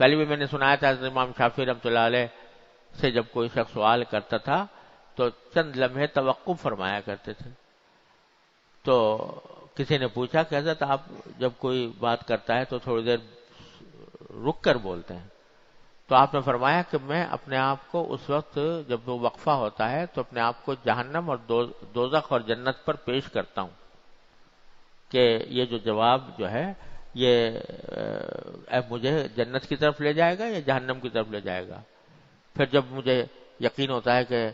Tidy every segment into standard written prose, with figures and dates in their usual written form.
پہلے بھی میں نے سنایا تھا امام شافعی رحمۃ اللہ علیہ سے جب کوئی شخص سوال کرتا تھا تو چند لمحے توقف فرمایا کرتے تھے. تو کسی نے پوچھا کہ حضرت آپ جب کوئی بات کرتا ہے تو تھوڑی دیر رک کر بولتے ہیں. تو آپ نے فرمایا کہ میں اپنے آپ کو اس وقت جب وہ وقفہ ہوتا ہے تو اپنے آپ کو جہنم اور دوزخ اور جنت پر پیش کرتا ہوں کہ یہ جو جواب جو ہے یہ مجھے جنت کی طرف لے جائے گا یا جہنم کی طرف لے جائے گا. پھر جب مجھے یقین ہوتا ہے کہ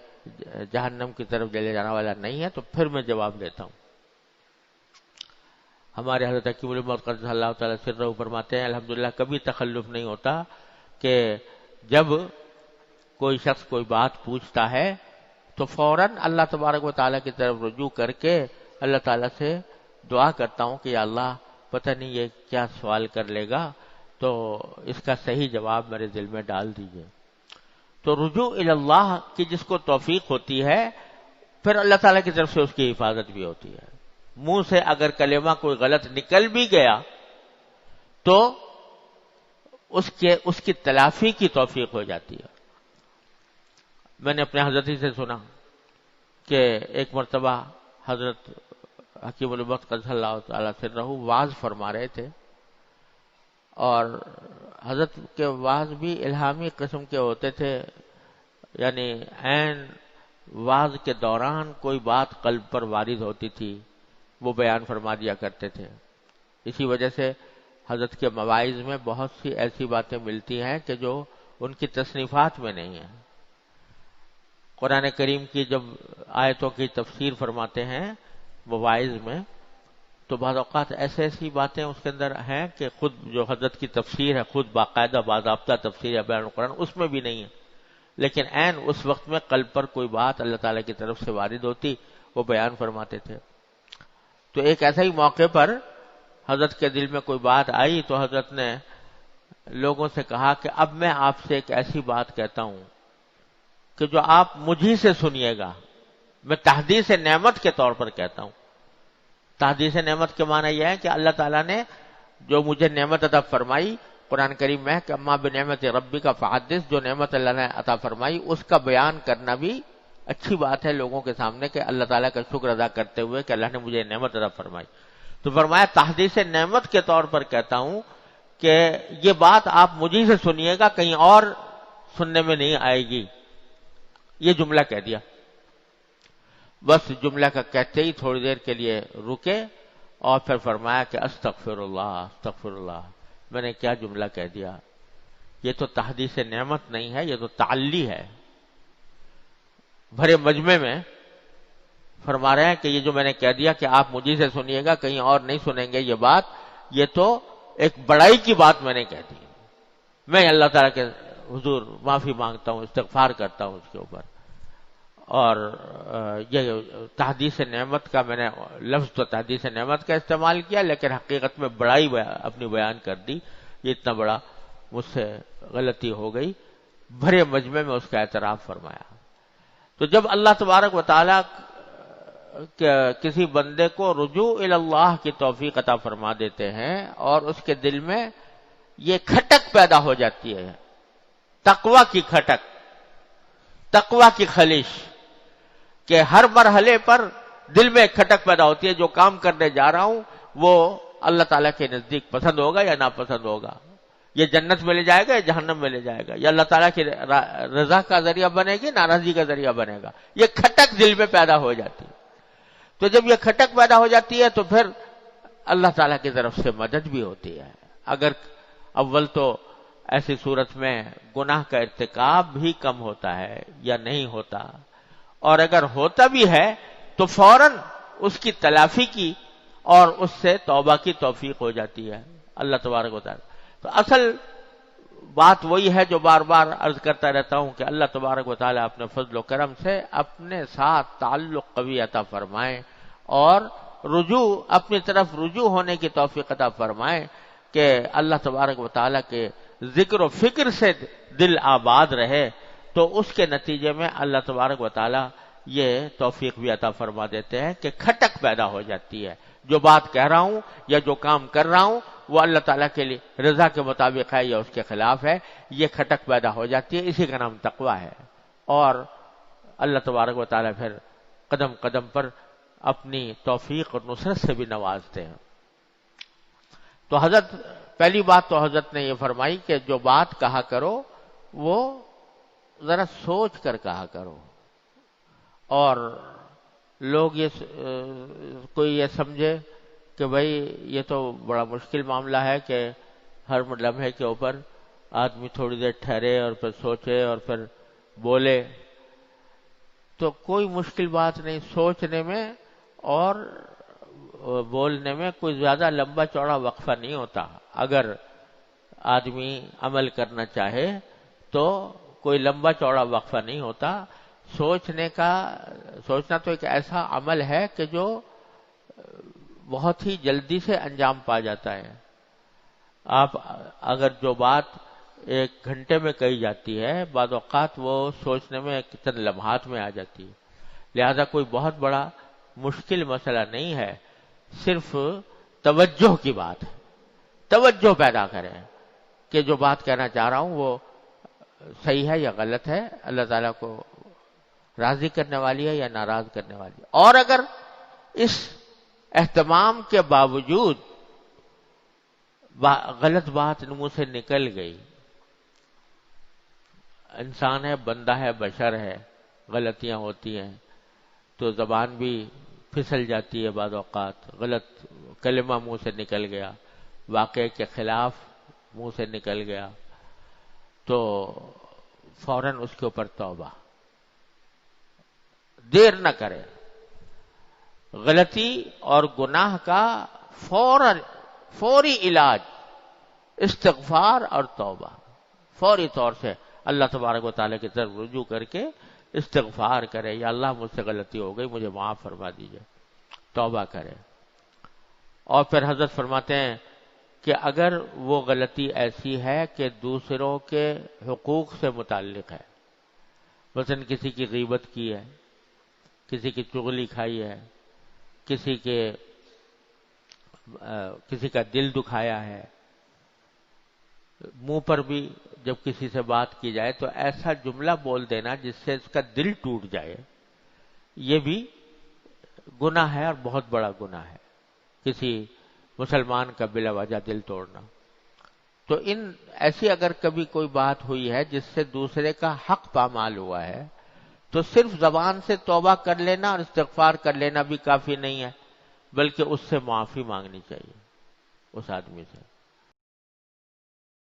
جہنم کی طرف لے جانے والا نہیں ہے تو پھر میں جواب دیتا ہوں. ہمارے حضرت حکیم الامت قدس اللہ تعالیٰ سرہ فرماتے ہیں الحمدللہ کبھی تخلف نہیں ہوتا کہ جب کوئی شخص کوئی بات پوچھتا ہے تو فوراً اللہ تبارک و تعالیٰ کی طرف رجوع کر کے اللہ تعالیٰ سے دعا کرتا ہوں کہ یا اللہ پتہ نہیں یہ کیا سوال کر لے گا تو اس کا صحیح جواب میرے دل میں ڈال دیجئے. تو رجوع اللہ کی جس کو توفیق ہوتی ہے پھر اللہ تعالیٰ کی طرف سے اس کی حفاظت بھی ہوتی ہے. منہ سے اگر کلمہ کوئی غلط نکل بھی گیا تو اس کی تلافی کی توفیق ہو جاتی ہے. میں نے اپنے حضرت ہی سے سنا کہ ایک مرتبہ حضرت حکیم الامت قدس اللہ تعالیٰ سرہ وعظ فرما رہے تھے اور حضرت کے وعظ بھی الہامی قسم کے ہوتے تھے، یعنی عین وعظ کے دوران کوئی بات قلب پر وارد ہوتی تھی وہ بیان فرما دیا کرتے تھے. اسی وجہ سے حضرت کے مواعظ میں بہت سی ایسی باتیں ملتی ہیں کہ جو ان کی تصنیفات میں نہیں ہیں. قرآن کریم کی جب آیتوں کی تفسیر فرماتے ہیں مواعظ میں تو بعض اوقات ایسی باتیں اس کے اندر ہیں کہ خود جو حضرت کی تفسیر ہے خود باقاعدہ باضابطہ تفسیر ہے بیان قرآن اس میں بھی نہیں ہے، لیکن عین اس وقت میں قلب پر کوئی بات اللہ تعالیٰ کی طرف سے وارد ہوتی وہ بیان فرماتے تھے. تو ایک ایسا ہی موقع پر حضرت کے دل میں کوئی بات آئی تو حضرت نے لوگوں سے کہا کہ اب میں آپ سے ایک ایسی بات کہتا ہوں کہ جو آپ مجھی سے سنیے گا. میں تحدیث نعمت کے طور پر کہتا ہوں. تحدیث نعمت کے معنی یہ ہے کہ اللہ تعالیٰ نے جو مجھے نعمت عطا فرمائی قرآن کریم میں کہ اما بنعمت ربی کا فحدث، جو نعمت اللہ نے عطا فرمائی اس کا بیان کرنا بھی اچھی بات ہے لوگوں کے سامنے کہ اللہ تعالیٰ کا شکر ادا کرتے ہوئے کہ اللہ نے مجھے نعمت عطا فرمائی. تو فرمایا تحدیث نعمت کے طور پر کہتا ہوں کہ یہ بات آپ مجھے سے سنیے گا، کہیں اور سننے میں نہیں آئے گی. یہ جملہ کہہ دیا. بس جملہ کا کہتے ہی تھوڑی دیر کے لیے رکے اور پھر فرمایا کہ استغفر اللہ. میں نے کیا جملہ کہہ دیا؟ یہ تو تحدیث نعمت نہیں ہے، یہ تو تعلی ہے. بھرے مجمع میں فرما رہے ہیں کہ یہ جو میں نے کہہ دیا کہ آپ مجھے سے سنیے گا کہیں اور نہیں سنیں گے یہ بات، یہ تو ایک بڑائی کی بات میں نے کہہ دی. میں اللہ تعالیٰ کے حضور معافی مانگتا ہوں، استغفار کرتا ہوں اس کے اوپر. اور یہ تحدیث نعمت کا میں نے لفظ تو تحدیث نعمت کا استعمال کیا لیکن حقیقت میں بڑائی اپنی بیان کر دی. یہ اتنا بڑا مجھ سے غلطی ہو گئی. بھرے مجمع میں اس کا اعتراف فرمایا. تو جب اللہ تبارک و تعالیٰ کسی بندے کو رجوع اللہ کی توفیق عطا فرما دیتے ہیں اور اس کے دل میں یہ کھٹک پیدا ہو جاتی ہے، تقویٰ کی کھٹک، تقویٰ کی خلیش، کہ ہر مرحلے پر دل میں ایک کھٹک پیدا ہوتی ہے جو کام کرنے جا رہا ہوں وہ اللہ تعالیٰ کے نزدیک پسند ہوگا یا ناپسند ہوگا، یہ جنت میں لے جائے گا یا جہنم میں لے جائے گا، یا اللہ تعالیٰ کی رضا کا ذریعہ بنے گی ناراضگی کا ذریعہ بنے گا. یہ کھٹک دل میں پیدا ہو جاتی ہے. تو جب یہ کھٹک پیدا ہو جاتی ہے تو پھر اللہ تعالیٰ کی طرف سے مدد بھی ہوتی ہے. اگر اول تو ایسی صورت میں گناہ کا ارتکاب بھی کم ہوتا ہے یا نہیں ہوتا، اور اگر ہوتا بھی ہے تو فوراً اس کی تلافی کی اور اس سے توبہ کی توفیق ہو جاتی ہے اللہ تبارک و تعالیٰ. تو اصل بات وہی ہے جو بار بار عرض کرتا رہتا ہوں کہ اللہ تبارک و تعالیٰ اپنے فضل و کرم سے اپنے ساتھ تعلق قوی عطا فرمائیں اور رجوع اپنی طرف رجوع ہونے کی توفیق عطا فرمائیں کہ اللہ تبارک و تعالیٰ کے ذکر و فکر سے دل آباد رہے. تو اس کے نتیجے میں اللہ تبارک و تعالیٰ یہ توفیق بھی عطا فرما دیتے ہیں کہ کھٹک پیدا ہو جاتی ہے. جو بات کہہ رہا ہوں یا جو کام کر رہا ہوں وہ اللہ تعالیٰ کے لیے رضا کے مطابق ہے یا اس کے خلاف ہے، یہ کھٹک پیدا ہو جاتی ہے، اسی کا نام تقویٰ ہے۔ اور اللہ تبارک و تعالیٰ پھر قدم قدم پر اپنی توفیق اور نصرت سے بھی نوازتے ہیں۔ تو حضرت پہلی بات تو حضرت نے یہ فرمائی کہ جو بات کہا کرو وہ ذرا سوچ کر کہا کرو، اور لوگ کوئی یہ سمجھے کہ بھئی یہ تو بڑا مشکل معاملہ ہے کہ ہر لمحے کے اوپر آدمی تھوڑی دیر ٹھہرے اور پھر سوچے اور پھر بولے، تو کوئی مشکل بات نہیں، سوچنے میں اور بولنے میں کوئی زیادہ لمبا چوڑا وقفہ نہیں ہوتا۔ اگر آدمی عمل کرنا چاہے تو کوئی لمبا چوڑا وقفہ نہیں ہوتا۔ سوچنا تو ایک ایسا عمل ہے کہ جو بہت ہی جلدی سے انجام پا جاتا ہے۔ آپ اگر جو بات ایک گھنٹے میں کہی جاتی ہے، بعض اوقات وہ سوچنے میں چند لمحات میں آ جاتی ہے۔ لہذا کوئی بہت بڑا مشکل مسئلہ نہیں ہے، صرف توجہ کی بات ہے۔ توجہ پیدا کریں کہ جو بات کہنا چاہ رہا ہوں وہ صحیح ہے یا غلط ہے، اللہ تعالیٰ کو راضی کرنے والی ہے یا ناراض کرنے والی ہے۔ اور اگر اس اہتمام کے باوجود غلط بات منہ سے نکل گئی، انسان ہے، بندہ ہے، بشر ہے، غلطیاں ہوتی ہیں، تو زبان بھی پھسل جاتی ہے، بعض اوقات غلط کلمہ منہ سے نکل گیا، واقعے کے خلاف منہ سے نکل گیا، تو فوراً اس کے اوپر توبہ، دیر نہ کرے۔ غلطی اور گناہ کا فوری علاج استغفار اور توبہ، فوری طور سے اللہ تبارک و تعالیٰ کی طرف رجوع کر کے استغفار کرے، یا اللہ مجھ سے غلطی ہو گئی، مجھے معاف فرما دیجئے، توبہ کرے۔ اور پھر حضرت فرماتے ہیں کہ اگر وہ غلطی ایسی ہے کہ دوسروں کے حقوق سے متعلق ہے، مثلا کسی کی غیبت کی ہے، کسی کی چغلی کھائی ہے، کسی کا دل دکھایا ہے، منہ پر بھی جب کسی سے بات کی جائے تو ایسا جملہ بول دینا جس سے اس کا دل ٹوٹ جائے، یہ بھی گناہ ہے اور بہت بڑا گناہ ہے، کسی مسلمان کا بلا وجہ دل توڑنا۔ تو ایسی اگر کبھی کوئی بات ہوئی ہے جس سے دوسرے کا حق پامال ہوا ہے، تو صرف زبان سے توبہ کر لینا اور استغفار کر لینا بھی کافی نہیں ہے، بلکہ اس سے معافی مانگنی چاہیے، اس آدمی سے۔